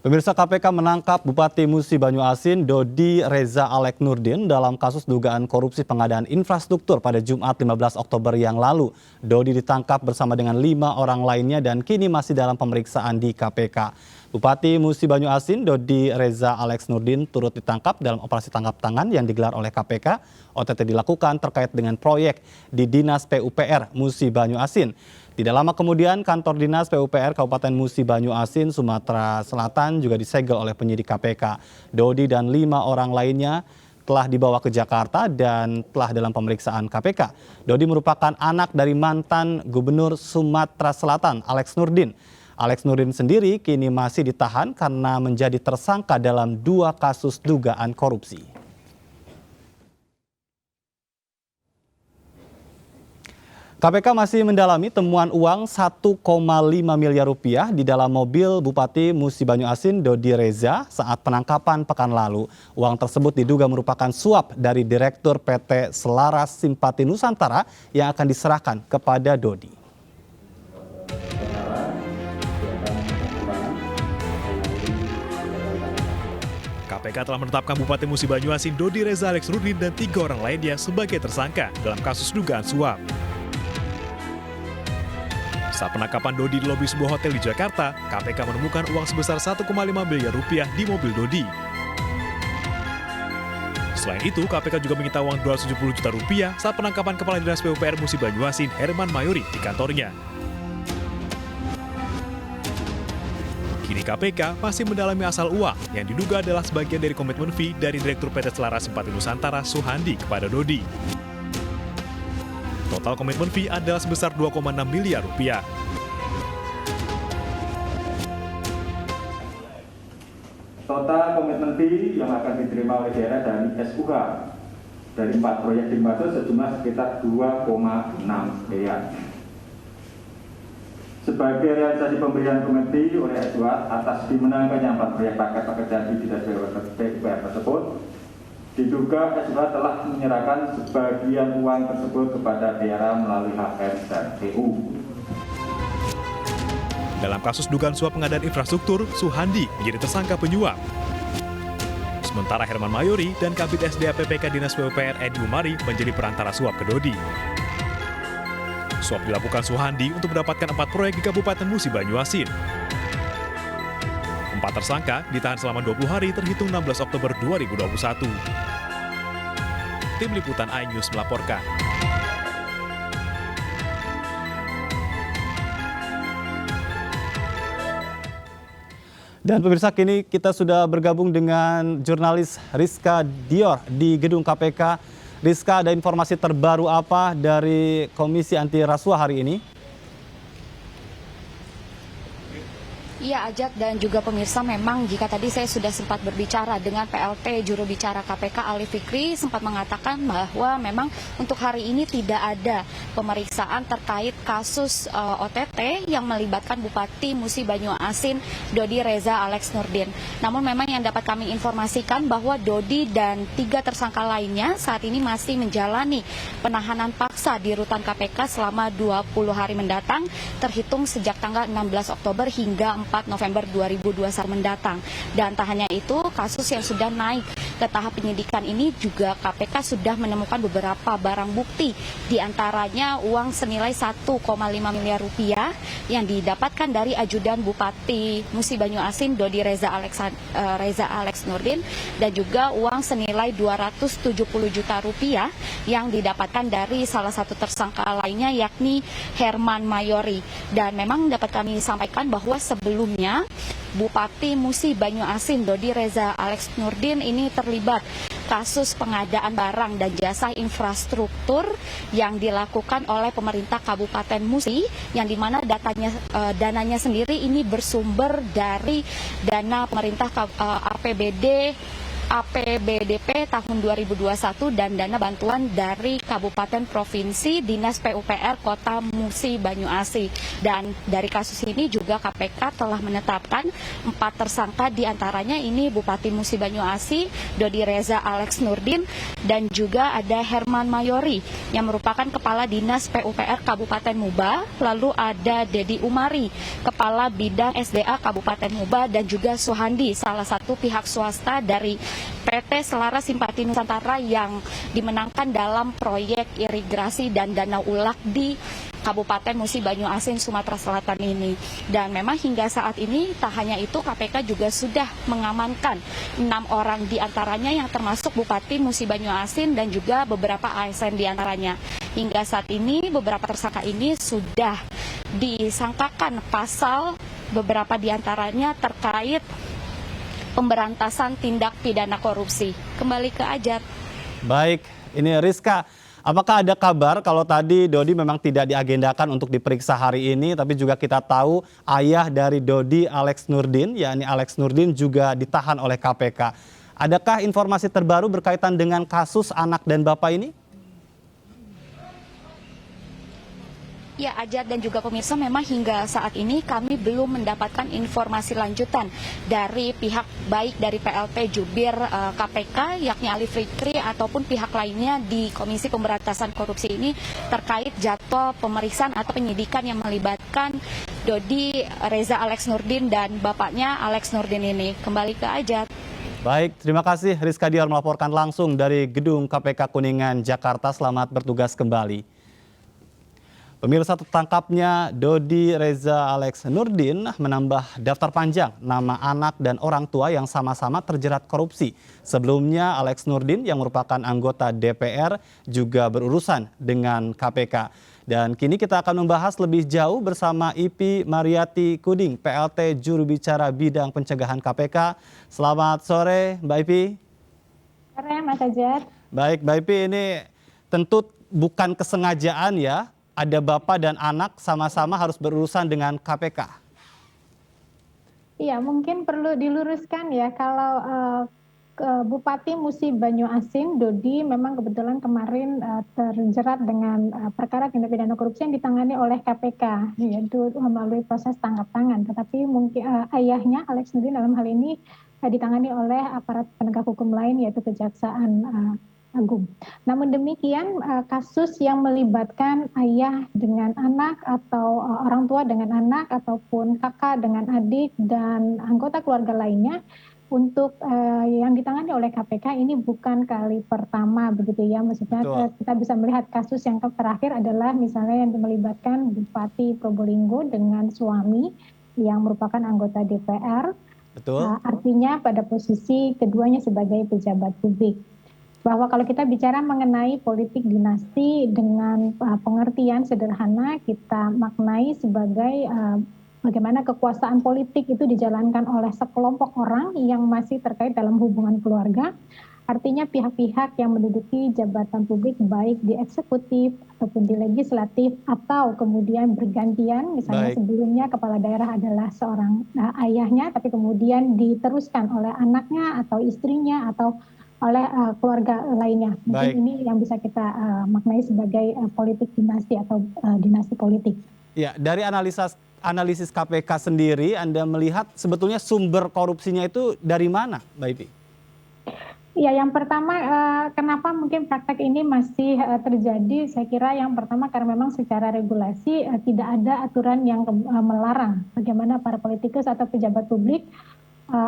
Pemirsa, KPK menangkap Bupati Musi Banyuasin Dodi Reza Alex Nurdin dalam kasus dugaan korupsi pengadaan infrastruktur pada Jumat 15 Oktober yang lalu. Dodi ditangkap bersama dengan 5 orang lainnya dan kini masih dalam pemeriksaan di KPK. Bupati Musi Banyuasin Dodi Reza Alex Nurdin turut ditangkap dalam operasi tangkap tangan yang digelar oleh KPK. OTT dilakukan terkait dengan proyek di Dinas PUPR Musi Banyuasin. Tidak lama kemudian, kantor Dinas PUPR Kabupaten Musi Banyuasin, Sumatera Selatan juga disegel oleh penyidik KPK. Dodi dan 5 orang lainnya telah dibawa ke Jakarta dan telah dalam pemeriksaan KPK. Dodi merupakan anak dari mantan Gubernur Sumatera Selatan, Alex Nurdin. Alex Nurdin sendiri kini masih ditahan karena menjadi tersangka dalam 2 kasus dugaan korupsi. KPK masih mendalami temuan uang 1,5 miliar rupiah di dalam mobil Bupati Musi Banyuasin Dodi Reza saat penangkapan pekan lalu. Uang tersebut diduga merupakan suap dari Direktur PT Selaras Simpati Nusantara yang akan diserahkan kepada Dodi. KPK telah menetapkan Bupati Musi Banyuasin Dodi Reza Alex Nurdin dan 3 orang lainnya sebagai tersangka dalam kasus dugaan suap. Saat penangkapan Dodi di lobi sebuah hotel di Jakarta, KPK menemukan uang sebesar 1,5 miliar rupiah di mobil Dodi. Selain itu, KPK juga menyita uang 270 juta rupiah saat penangkapan Kepala Dinas PUPR Musi Banyuasin Herman Mayori di kantornya. Kini KPK masih mendalami asal uang yang diduga adalah sebagian dari komitmen fee dari Direktur PT Selaras Simpati Nusantara Suhandi kepada Dodi. Total komitmen fee adalah sebesar 2,6 miliar rupiah. Total komitmen fee yang akan diterima oleh daerah dari SUH dari 4 proyek dimaksud sejumlah sekitar 2,6 miliar. Sebagai realisasi pemberian komitmen fee oleh SUH atas dimenangkannya 4 proyek paket pekerjaan di Dinas PUPR tersebut, diduga SUH telah menyerahkan sebagian uang tersebut kepada daerah melalui HM dan PU. Dalam kasus dugaan suap pengadaan infrastruktur, Suhandi menjadi tersangka penyuap. Sementara Herman Mayori dan Kabid SDA PPK Dinas PUPR Edi Umari menjadi perantara suap ke Dodi. Suap dilakukan Suhandi untuk mendapatkan 4 proyek di Kabupaten Musi Banyuasin. 4 tersangka ditahan selama 20 hari terhitung 16 Oktober 2021. Tim Liputan iNews melaporkan. Dan pemirsa, kini kita sudah bergabung dengan jurnalis Rizka Dior di gedung KPK. Rizka, ada informasi terbaru apa dari Komisi Anti Rasuah hari ini? Iya, Ajat dan juga pemirsa, memang jika tadi saya sudah sempat berbicara dengan PLT juru bicara KPK Ali Fikri, sempat mengatakan bahwa memang untuk hari ini tidak ada pemeriksaan terkait kasus OTT yang melibatkan Bupati Musi Banyuasin Dodi Reza Alex Nurdin. Namun memang yang dapat kami informasikan bahwa Dodi dan 3 tersangka lainnya saat ini masih menjalani penahanan paksa di rutan KPK selama 20 hari mendatang, terhitung sejak tanggal 16 Oktober hingga 4 November 2021 mendatang. Dan tak hanya itu, kasus yang sudah naik ke tahap penyidikan ini juga KPK sudah menemukan beberapa barang bukti, di antaranya uang senilai 1,5 miliar rupiah yang didapatkan dari ajudan Bupati Musi Banyuasin Dodi Reza Alex Nurdin, dan juga uang senilai 270 juta rupiah yang didapatkan dari salah satu tersangka lainnya, yakni Herman Mayori. Dan memang dapat kami sampaikan bahwa sebelumnya Bupati Musi Banyuasin Dodi Reza Alex Nurdin ini terlibat kasus pengadaan barang dan jasa infrastruktur yang dilakukan oleh pemerintah Kabupaten Musi, yang dimana dananya sendiri ini bersumber dari dana pemerintah APBD APBDP tahun 2021 dan dana bantuan dari Kabupaten Provinsi Dinas PUPR Kota Musi Banyuasin. Dan dari kasus ini juga KPK telah menetapkan 4 tersangka, diantaranya ini Bupati Musi Banyuasin, Dodi Reza Alex Nurdin, dan juga ada Herman Mayori yang merupakan Kepala Dinas PUPR Kabupaten Muba, lalu ada Dedi Umari, Kepala Bidang SDA Kabupaten Muba, dan juga Suhandi, salah satu pihak swasta dari PT Selaras Simpati Nusantara yang dimenangkan dalam proyek irigasi dan danau ulak di Kabupaten Musi Banyuasin, Sumatera Selatan ini. Dan memang hingga saat ini tak hanya itu, KPK juga sudah mengamankan 6 orang diantaranya yang termasuk Bupati Musi Banyuasin dan juga beberapa ASN diantaranya. Hingga saat ini beberapa tersangka ini sudah disangkakan pasal, beberapa diantaranya terkait pemberantasan tindak pidana korupsi. Kembali ke Ajat. Baik, ini Rizka. Apakah ada kabar kalau tadi Dodi memang tidak diagendakan untuk diperiksa hari ini, tapi juga kita tahu ayah dari Dodi, Alex Nurdin, yakni Alex Nurdin juga ditahan oleh KPK. Adakah informasi terbaru berkaitan dengan kasus anak dan bapak ini? Ya, Ajat dan juga pemirsa, memang hingga saat ini kami belum mendapatkan informasi lanjutan dari pihak baik dari PLT Jubir KPK yakni Ali Fikri ataupun pihak lainnya di Komisi Pemberantasan Korupsi ini terkait jadwal pemeriksaan atau penyidikan yang melibatkan Dodi Reza Alex Nurdin dan bapaknya Alex Nurdin ini. Kembali ke Ajat. Baik, terima kasih Rizka Diar melaporkan langsung dari Gedung KPK Kuningan, Jakarta. Selamat bertugas kembali. Pemirsa, tertangkapnya Dodi Reza Alex Nurdin menambah daftar panjang nama anak dan orang tua yang sama-sama terjerat korupsi. Sebelumnya Alex Nurdin yang merupakan anggota DPR juga berurusan dengan KPK. Dan kini kita akan membahas lebih jauh bersama Ipi Mariati Kuding, PLT Juru Bicara Bidang Pencegahan KPK. Selamat sore Mbak Ipi. Sore Mas Ajat. Baik Mbak Ipi, ini tentu bukan kesengajaan ya. Ada bapak dan anak sama-sama harus berurusan dengan KPK. Iya, mungkin perlu diluruskan ya kalau Bupati Musi Banyuasin, Dodi, memang kebetulan kemarin terjerat dengan perkara tindak pidana korupsi yang ditangani oleh KPK, yaitu melalui proses tangkap tangan. Tetapi mungkin ayahnya Alex Nurdin dalam hal ini ditangani oleh aparat penegak hukum lain, yaitu Kejaksaan Agung. Namun demikian, kasus yang melibatkan ayah dengan anak atau orang tua dengan anak ataupun kakak dengan adik dan anggota keluarga lainnya untuk yang ditangani oleh KPK ini bukan kali pertama begitu ya. Maksudnya kita bisa melihat kasus yang terakhir adalah misalnya yang melibatkan Bupati Probolinggo dengan suami yang merupakan anggota DPR. Betul. Artinya pada posisi keduanya sebagai pejabat publik. Bahwa kalau kita bicara mengenai politik dinasti dengan pengertian sederhana, kita maknai sebagai bagaimana kekuasaan politik itu dijalankan oleh sekelompok orang yang masih terkait dalam hubungan keluarga. Artinya pihak-pihak yang menduduki jabatan publik baik di eksekutif ataupun di legislatif atau kemudian bergantian, misalnya sebelumnya kepala daerah adalah seorang ayahnya tapi kemudian diteruskan oleh anaknya atau istrinya atau oleh keluarga lainnya. Mungkin ini yang bisa kita maknai sebagai politik dinasti atau dinasti politik. Ya, dari analisis KPK sendiri, Anda melihat sebetulnya sumber korupsinya itu dari mana, Mbak Ipi? Ya, yang pertama kenapa mungkin praktek ini masih terjadi, saya kira yang pertama karena memang secara regulasi tidak ada aturan yang melarang bagaimana para politikus atau pejabat publik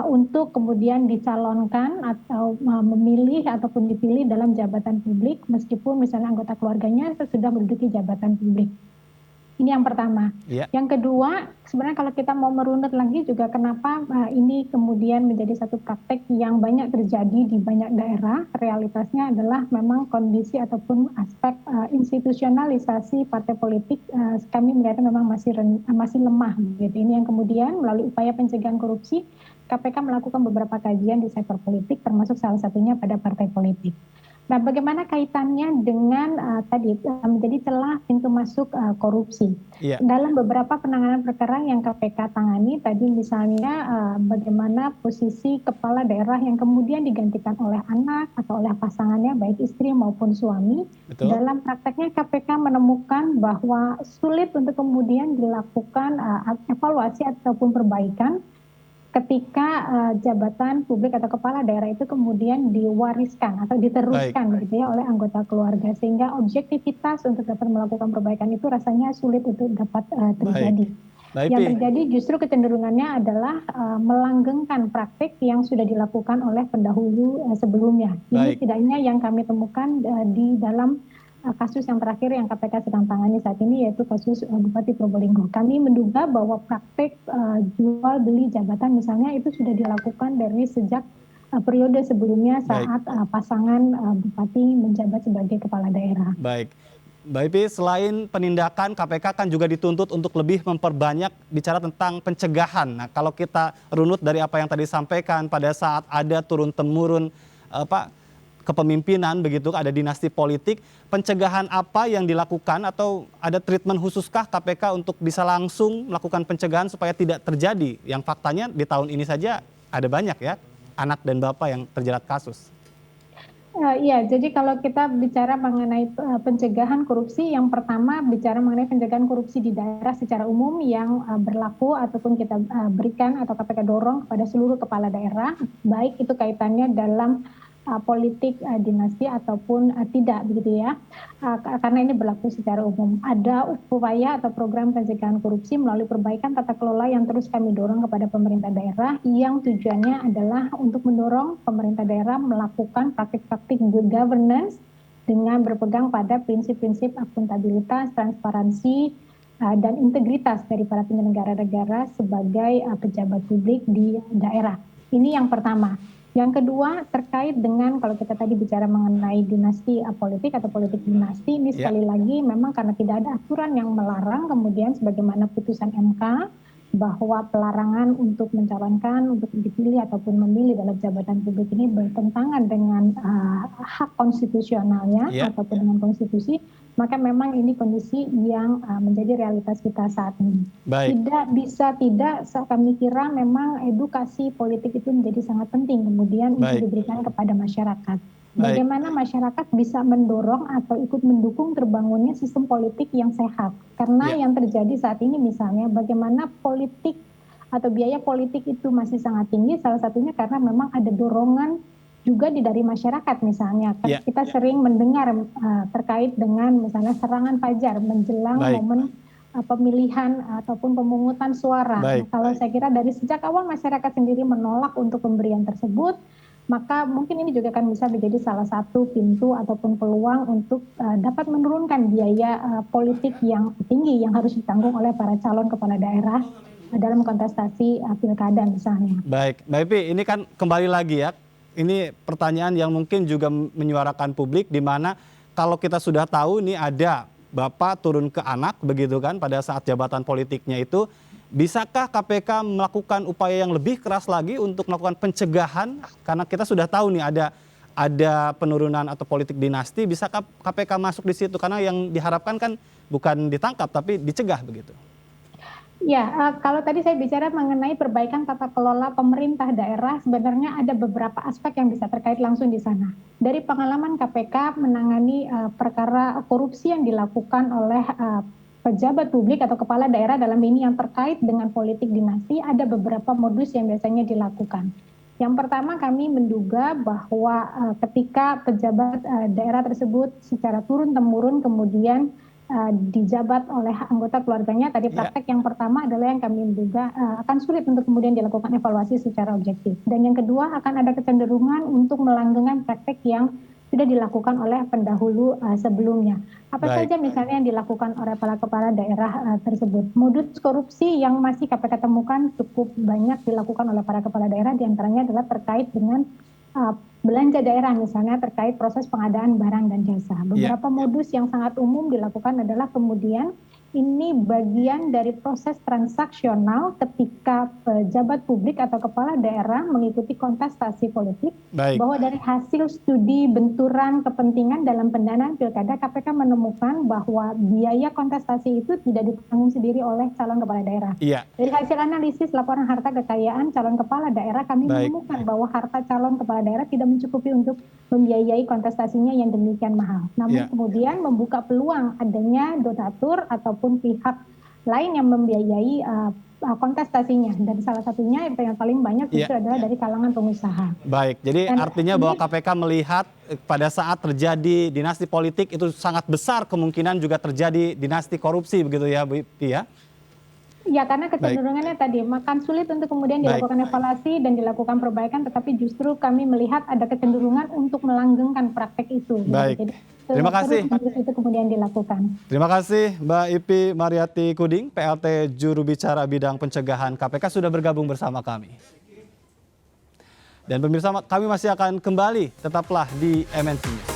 untuk kemudian dicalonkan atau memilih ataupun dipilih dalam jabatan publik meskipun misalnya anggota keluarganya sudah menduduki jabatan publik. Ini yang pertama. Yang kedua, sebenarnya kalau kita mau merunut lagi juga kenapa ini kemudian menjadi satu praktek yang banyak terjadi di banyak daerah. Realitasnya adalah memang kondisi ataupun aspek institusionalisasi partai politik kami melihatnya memang masih lemah. Gitu. Ini yang kemudian melalui upaya pencegahan korupsi, KPK melakukan beberapa kajian di sektor politik termasuk salah satunya pada partai politik. Nah, bagaimana kaitannya dengan tadi menjadi celah pintu masuk korupsi? Iya, Dalam beberapa penanganan perkara yang KPK tangani, tadi misalnya bagaimana posisi kepala daerah yang kemudian digantikan oleh anak atau oleh pasangannya, baik istri maupun suami. betul. Dalam prakteknya KPK menemukan bahwa sulit untuk kemudian dilakukan evaluasi ataupun perbaikan ketika jabatan publik atau kepala daerah itu kemudian diwariskan atau Baik, diteruskan gitu ya oleh anggota keluarga, sehingga objektivitas untuk dapat melakukan perbaikan itu rasanya sulit untuk dapat baik. terjadi. Mbak Yang Ipi, terjadi justru kecenderungannya adalah melanggengkan praktik yang sudah dilakukan oleh pendahulu sebelumnya. Ini baik. setidaknya yang kami temukan di dalam kasus yang terakhir yang KPK sedang tangani saat ini, yaitu kasus Bupati Probolinggo. Kami menduga bahwa praktik jual beli jabatan misalnya itu sudah dilakukan dari sejak periode sebelumnya Baik. saat pasangan bupati menjabat sebagai kepala daerah. Baik. Mbak Ipi, selain penindakan, KPK kan juga dituntut untuk lebih memperbanyak bicara tentang pencegahan. Nah, kalau kita runut dari apa yang tadi disampaikan pada saat ada turun-temurun kepemimpinan begitu, ada dinasti politik, pencegahan apa yang dilakukan atau ada treatment khususkah KPK untuk bisa langsung melakukan pencegahan supaya tidak terjadi? Yang faktanya di tahun ini saja ada banyak ya anak dan bapak yang terjerat kasus. Iya, jadi kalau kita bicara mengenai pencegahan korupsi, yang pertama bicara mengenai pencegahan korupsi di daerah secara umum yang berlaku ataupun kita berikan atau KPK dorong kepada seluruh kepala daerah, baik itu kaitannya dalam politik dinasti ataupun tidak begitu ya, karena ini berlaku secara umum. Ada upaya atau program pencegahan korupsi melalui perbaikan tata kelola yang terus kami dorong kepada pemerintah daerah, yang tujuannya adalah untuk mendorong pemerintah daerah melakukan praktik-praktik good governance dengan berpegang pada prinsip-prinsip akuntabilitas, transparansi, dan integritas dari para penyelenggara negara sebagai pejabat publik di daerah. Ini yang pertama. Yang kedua terkait dengan kalau kita tadi bicara mengenai dinasti politik atau politik dinasti, ini sekali lagi memang karena tidak ada aturan yang melarang, kemudian sebagaimana putusan MK bahwa pelarangan untuk mencalonkan, untuk dipilih ataupun memilih dalam jabatan publik ini bertentangan dengan hak konstitusionalnya ataupun dengan konstitusi, maka memang ini kondisi yang menjadi realitas kita saat ini. Baik. Tidak kami kira memang edukasi politik itu menjadi sangat penting kemudian untuk diberikan kepada masyarakat. Bagaimana masyarakat bisa mendorong atau ikut mendukung terbangunnya sistem politik yang sehat. Karena yang terjadi saat ini misalnya bagaimana politik atau biaya politik itu masih sangat tinggi, salah satunya karena memang ada dorongan juga dari masyarakat misalnya. Kita sering mendengar terkait dengan misalnya serangan fajar menjelang momen pemilihan ataupun pemungutan suara. Nah, kalau saya kira dari sejak awal masyarakat sendiri menolak untuk pemberian tersebut, maka mungkin ini juga akan bisa menjadi salah satu pintu ataupun peluang untuk dapat menurunkan biaya politik yang tinggi yang harus ditanggung oleh para calon kepala daerah dalam kontestasi pilkada misalnya. Baik, Mbak Ipi, ini kan kembali lagi ya, ini pertanyaan yang mungkin juga menyuarakan publik, di mana kalau kita sudah tahu ini ada bapak turun ke anak begitu kan pada saat jabatan politiknya itu, bisakah KPK melakukan upaya yang lebih keras lagi untuk melakukan pencegahan? Karena kita sudah tahu nih ada penurunan atau politik dinasti, bisakah KPK masuk di situ? Karena yang diharapkan kan bukan ditangkap tapi dicegah begitu. Ya, kalau tadi saya bicara mengenai perbaikan tata kelola pemerintah daerah, sebenarnya ada beberapa aspek yang bisa terkait langsung di sana. Dari pengalaman KPK menangani perkara korupsi yang dilakukan oleh pejabat publik atau kepala daerah dalam ini yang terkait dengan politik dinasti, ada beberapa modus yang biasanya dilakukan. Yang pertama, kami menduga bahwa ketika pejabat daerah tersebut secara turun-temurun kemudian dijabat oleh anggota keluarganya, tadi praktek yang pertama adalah yang kami menduga akan sulit untuk kemudian dilakukan evaluasi secara objektif. Dan yang kedua, akan ada kecenderungan untuk melanggengkan praktek yang sudah dilakukan oleh pendahulu sebelumnya. Apa saja misalnya yang dilakukan oleh para kepala daerah tersebut. Modus korupsi yang masih KPK temukan cukup banyak dilakukan oleh para kepala daerah, diantaranya adalah terkait dengan belanja daerah, misalnya terkait proses pengadaan barang dan jasa. Beberapa modus yang sangat umum dilakukan adalah kemudian ini bagian dari proses transaksional ketika pejabat publik atau kepala daerah mengikuti kontestasi politik. Baik. Bahwa dari hasil studi benturan kepentingan dalam pendanaan pilkada, KPK menemukan bahwa biaya kontestasi itu tidak ditanggung sendiri oleh calon kepala daerah. Iya. Dari hasil analisis laporan harta kekayaan calon kepala daerah, kami menemukan bahwa harta calon kepala daerah tidak mencukupi untuk membiayai kontestasinya yang demikian mahal. Namun kemudian membuka peluang adanya donatur ataupun pihak lain yang membiayai kontestasinya, dan salah satunya yang paling banyak justru adalah dari kalangan pengusaha. Baik, jadi artinya bahwa KPK melihat pada saat terjadi dinasti politik itu sangat besar kemungkinan juga terjadi dinasti korupsi, begitu ya Bu Ipi ya? Ya, karena kecenderungannya tadi makan sulit untuk kemudian dilakukan evaluasi dan dilakukan perbaikan, tetapi justru kami melihat ada kecenderungan untuk melanggengkan praktek itu. Baik. Jadi, Terima kasih. terus itu kemudian dilakukan. Terima kasih Mbak Ipi Mariati Kuding, PLT Juru Bicara Bidang Pencegahan KPK sudah bergabung bersama kami. Dan pemirsa, kami masih akan kembali, tetaplah di MNC News.